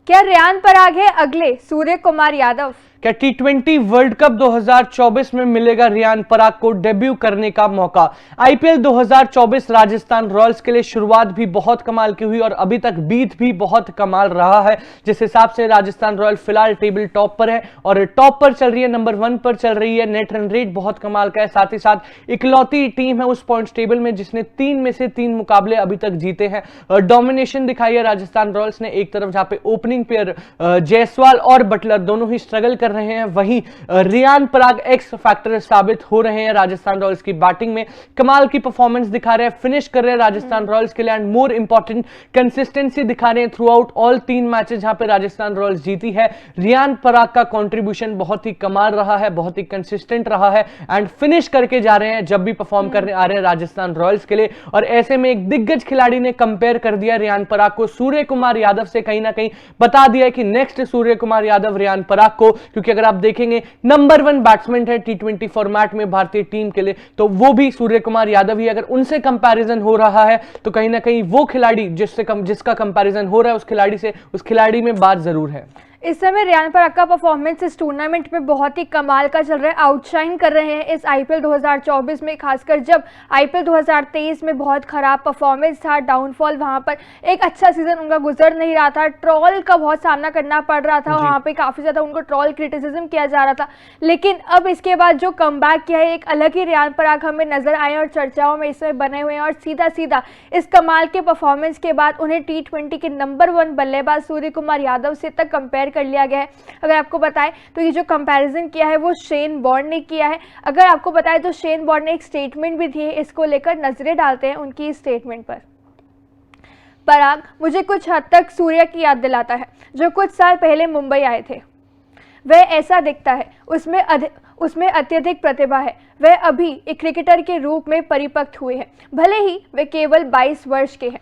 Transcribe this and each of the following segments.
क्या रियान पराग है अगले सूर्य कुमार यादव? क्या T20 वर्ल्ड कप 2024 में मिलेगा रियान पराग को डेब्यू करने का मौका? आईपीएल 2024 राजस्थान रॉयल्स के लिए शुरुआत भी बहुत कमाल की हुई और अभी तक बीत भी बहुत कमाल रहा है। जिस हिसाब से राजस्थान रॉयल्स फिलहाल टेबल टॉप पर है और टॉप पर चल रही है, नंबर 1 पर चल रही है। नेट रन रेट बहुत कमाल का है, साथ ही साथ इकलौती टीम है उस पॉइंट्स टेबल में जिसने 3 में से 3 मुकाबले अभी तक जीते हैं। डोमिनेशन दिखाई है राजस्थान रॉयल्स ने। एक तरफ जहां पे ओपनिंग पेयर जायसवाल और बटलर दोनों ही स्ट्रगल कर रहे हैं, वहीं रियान पराग एक्स फैक्टर साबित हो रहे हैं राजस्थान रॉयल्स की बैटिंग में। कमाल की परफॉर्मेंस दिखा रहे हैं, फिनिश कर रहे हैं राजस्थान रॉयल्स के लिए एंड मोर इंपॉर्टेंट कंसिस्टेंसी दिखा रहे हैं थ्रू आउट ऑल 3 मैचेस जहां पे राजस्थान रॉयल्स जीती है। रियान पराग का कंट्रीब्यूशन बहुत ही कमाल रहा है, बहुत ही कंसिस्टेंट रहा है एंड फिनिश करके जा रहे हैं जब भी परफॉर्म करने आ रहे हैं राजस्थान रॉयल्स के लिए। और ऐसे में एक दिग्गज खिलाड़ी ने कंपेयर कर दिया रियान पराग को सूर्य कुमार यादव से, कहीं ना कहीं बता दिया कि नेक्स्ट सूर्य कुमार यादव रियान पराग को, क्योंकि अगर आप देखेंगे नंबर 1 बैट्समैन है T20 फॉर्मेट में भारतीय टीम के लिए, तो वो भी सूर्य कुमार यादव ही। अगर उनसे कंपैरिजन हो रहा है तो कहीं ना कहीं वो खिलाड़ी जिसका कंपैरिजन हो रहा है उस खिलाड़ी से, उस खिलाड़ी में बात जरूर है। इस समय रियान पराग का परफॉर्मेंस इस टूर्नामेंट में बहुत ही कमाल का चल रहा है, आउटशाइन कर रहे हैं इस आईपीएल 2024 में। खासकर जब आईपीएल 2023 में बहुत खराब परफॉर्मेंस था, डाउनफॉल, वहां पर एक अच्छा सीजन उनका गुजर नहीं रहा था, ट्रोल का बहुत सामना करना पड़ रहा था, वहां पे काफी ज्यादा उनको ट्रोल क्रिटिसिज्म किया जा रहा था। लेकिन अब इसके बाद जो कमबैक किया है, एक अलग ही रियान पराग हमें नजर आए और चर्चाओं में इसमें बने हुए हैं। और सीधा सीधा इस कमाल के परफॉर्मेंस के बाद उन्हें T20 के नंबर 1 बल्लेबाज सूर्य कुमार यादव से तक कंपेयर कर लिया गया है। अगर आपको बताएं तो ये जो कंपैरिजन किया है वो शेन बॉर्न ने किया है। अगर आपको बताएं तो शेन बॉर्न ने एक स्टेटमेंट भी दी है, इसको लेकर नजरें डालते हैं उनकी स्टेटमेंट पर। पराग मुझे कुछ हद तक सूर्य की याद दिलाता है जो कुछ साल पहले मुंबई आए थे। वह ऐसा दिखता है, उसमें अत्यधिक प्रतिभा है। वह अभी एक क्रिकेटर के रूप में परिपक्व हुए हैं, भले ही वे केवल 22 वर्ष के हैं।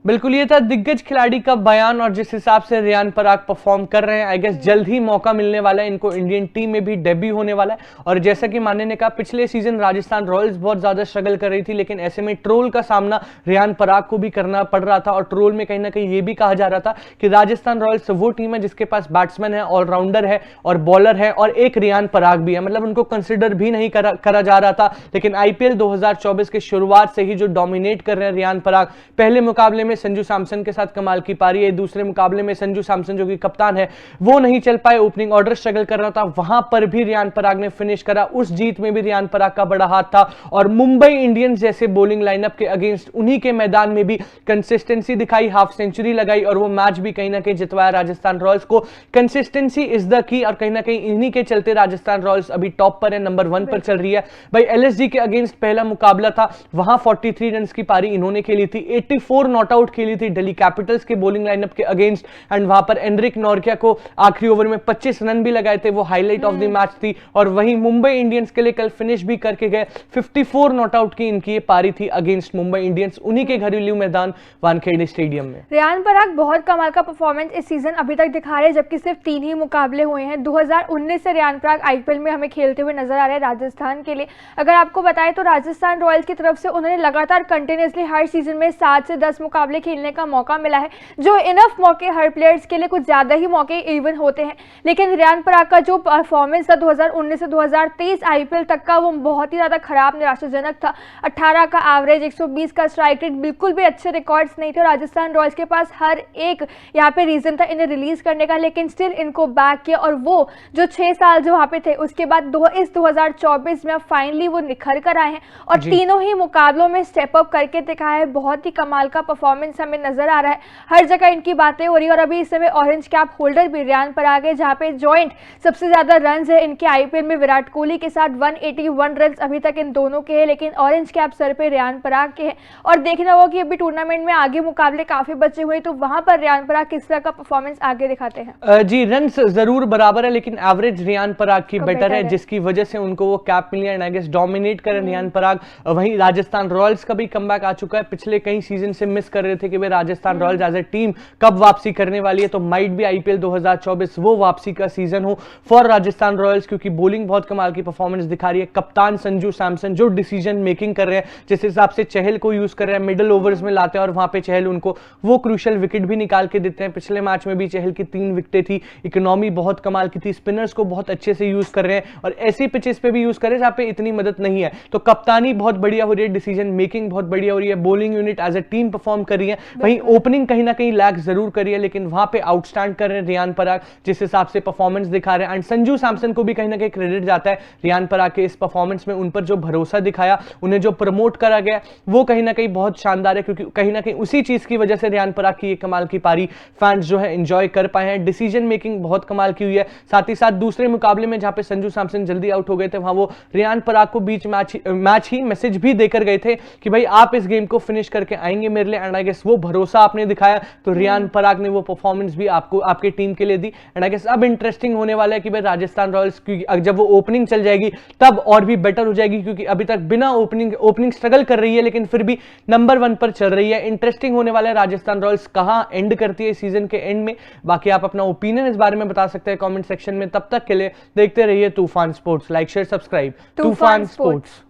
बिल्कुल, ये था दिग्गज खिलाड़ी का बयान। और जिस हिसाब से रियान पराग परफॉर्म कर रहे हैं, आई गेस जल्द ही मौका मिलने वाला है इनको, इंडियन टीम में भी डेब्यू होने वाला है। और जैसा कि माने ने कहा, पिछले सीजन राजस्थान रॉयल्स बहुत ज्यादा स्ट्रगल कर रही थी, लेकिन ऐसे में ट्रोल का सामना रियान पराग को भी करना पड़ रहा था। और ट्रोल में कहीं ना कहीं ये भी कहा जा रहा था कि राजस्थान रॉयल्स वो टीम है जिसके पास बैट्समैन है, ऑलराउंडर है और बॉलर है और एक रियान पराग भी है, मतलब उनको कंसिडर भी नहीं करा जा रहा था। लेकिन आईपीएल 2024 की शुरुआत से ही जो डोमिनेट कर रहे हैं रियान पराग, पहले मुकाबले में संजू सैमसन के साथ कमाल की पारी है, दूसरे मुकाबले में संजू सैमसन जो कि कप्तान है वो नहीं चल पाए, ओपनिंग ऑर्डर स्ट्रगल कर रहा था, वहां पर भी रियान पराग ने फिनिश करा। उस जीत में भी रियान पराग का बड़ा हाथ था। और मुंबई इंडियंस जैसे बॉलिंग लाइनअप के अगेंस्ट उन्हीं के मैदान में भी कंसिस्टेंसी दिखाई, हाफ सेंचुरी लगाई और वो मैच भी कहीं ना कहीं जितवाया राजस्थान रॉयल्स को। कंसिस्टेंसी इज द की और कहीं ना कहीं इन्हीं के चलते राजस्थान रॉयल्स अभी टॉप पर है, नंबर 1 पर चल रही है। भाई एलएसजी के अगेंस्ट पहला मुकाबला था, वहां 43 रन की पारी इन्होंने खेली थी, 84 नॉट आउट खेली थी दिल्ली कैपिटल्स के बॉलिंग लाइनअप के अगेंस्ट एंड वहां पर एनरिक नॉर्किया को आखिरी ओवर में 25 रन भी लगाए थे, वो हाईलाइट ऑफ द मैच थी। और वहीं मुंबई इंडियंस के लिए कल फिनिश भी करके गए, 54 नॉट आउट की इनकी ये पारी थी अगेंस्ट मुंबई इंडियंस, उन्हीं के घरेलू मैदान वानखेड़े स्टेडियम में। रियान पराग बहुत कमाल का परफॉर्मेंस इस सीजन अभी तक दिखा रहे हैं, जबकि सिर्फ 3 ही मुकाबले हुए हैं। 2019 से रियान पराग आईपीएल में हमें खेलते हुए नजर आ रहे हैं राजस्थान के लिए। अगर आपको बताएं तो राजस्थान रॉयल्स की तरफ से उन्होंने लगातार कंटिन्यूसली हर सीजन में 7 से 10 मुकाबले खेलने का मौका मिला है, जो इनफ मौके हर प्लेयर्स के लिए, कुछ ज्यादा ही मौके इवन होते हैं। लेकिन रियान पराग का जो परफॉर्मेंस था 2019 से 2023 आईपीएल तक का, वो बहुत ही ज्यादा खराब, निराशाजनक था। 18 का एवरेज, 120 का स्ट्राइक रेट, बिल्कुल भी अच्छे रिकॉर्ड्स नहीं थे। राजस्थान रॉयल्स के पास हर एक यहाँ पे रीजन था इन्हें रिलीज करने का, लेकिन स्टिल इनको बैक किया। और वो जो 6 साल जो वहाँ पे थे, उसके बाद इस 2024 में फाइनली वो निखर कर आए हैं और तीनों ही मुकाबलों में स्टेप अप करके दिखाया है। बहुत ही कमाल का परफॉर्मेंस हमें नजर आ रहा है, हर जगह इनकी बातें हो रही है। और अभी इस समय ऑरेंज कैप होल्डर भी रियान पराग है, जहां पे जॉइंट सबसे ज्यादा रन्स है इनके आईपीएल में विराट कोहली के साथ 181 रन्स अभी तक इन दोनों के हैं, लेकिन ऑरेंज कैप सर पे रियान पराग के हैं। और देखना होगा कि अभी टूर्नामेंट में आगे मुकाबले काफी बचे हुए, तो वहां पर रियान पराग किस तरह का परफॉर्मेंस आगे दिखाते हैं। जी, रन्स जरूर बराबर है, लेकिन एवरेज रियान पराग की बेटर है, जिसकी वजह से उनको वो कैप मिली एंड आई गेस डोमिनेट करें रियान पराग। वहीं राजस्थान रॉयल्स का भी कमबैक आ चुका है, पिछले कई सीजन से मिस कर रहे थे कि भाई Rajasthan Royals as a team कब वापसी करने वाली है, तो माइट भी आईपीएल 2024 वो वापसी का सीजन हो फॉर राजस्थान रॉयल्स, क्योंकि बॉलिंग बहुत कमाल की परफॉर्मेंस दिखा रही है। कप्तान संजू सैमसन जो डिसीजन मेकिंग कर रहे हैं, जिस हिसाब से चहल को यूज कर रहे हैं, मिडिल ओवर्स में लाते हैं और वहां पे चहल उनको वो क्रूशियल विकेट भी निकाल के देते हैं। पिछले मैच में भी चहल की 3 विकेटें थी, इकोनॉमी बहुत कमाल की थी, स्पिनर्स को बहुत अच्छे से यूज कर रहे हैं और ऐसी पिचेस पे भी यूज कर रहे हैं जहां पे इतनी मदद नहीं है। तो कप्तानी बहुत बढ़िया हो रही है, डिसीजन मेकिंग बहुत बढ़िया हो रही है, bowling unit as a team perform कर रही है। वहीं ओपनिंग कहीं ना कहीं लैग जरूर करी है, लेकिन वहां पे आउटस्टैंड कर रहे हैं रियान पराग, जिस हिसाब से परफॉर्मेंस दिखा रहे हैं। एंड संजू सैमसन को भी कहीं ना कहीं क्रेडिट जाता है रियान पराग के इस परफॉर्मेंस में, उन पर जो भरोसा दिखाया, उन्हें जो प्रमोट करा गया, वो कहीं ना कहीं बहुत शानदार है, क्योंकि कहीं ना कहीं उसी चीज की वजह से रियान पराग की ये कमाल की पारी फैंस जो है एंजॉय कर पाए हैं। डिसीजन मेकिंग बहुत कमाल की हुई है। साथ ही साथ दूसरे मुकाबले में जहां पे संजू सैमसन जल्दी आउट हो गए थे, वहां वो रियान पराग को बीच मैच ही मैसेज भी देकर गए थे कि भाई आप इस गेम को फिनिश करके आएंगे मेरे लिए। एंड आई गेस वो भरोसा आपने दिखाया, तो रियान पराग ने वो परफॉर्मेंस भी आपको आपके टीम के लिए दी। एंड आई गेस अब इंटरेस्टिंग होने वाला है कि भाई राजस्थान रॉयल्स की जब वो ओपनिंग चल जाएगी तब और भी बेटर हो जाएगी, क्योंकि अभी तक बिना ओपनिंग स्ट्रगल कर रही है, लेकिन फिर भी नंबर 1 पर चल रही है। इंटरेस्टिंग होने वाला है राजस्थान रॉयल्स कहां एंड करती है सीजन के एंड में। बाकी आप अपना ओपिनियन इस बारे में बता सकते हैं कमेंट सेक्शन में। तब तक के लिए देखते रहिए तूफान स्पोर्ट्स। Like share subscribe. तूफान स्पोर्ट्स।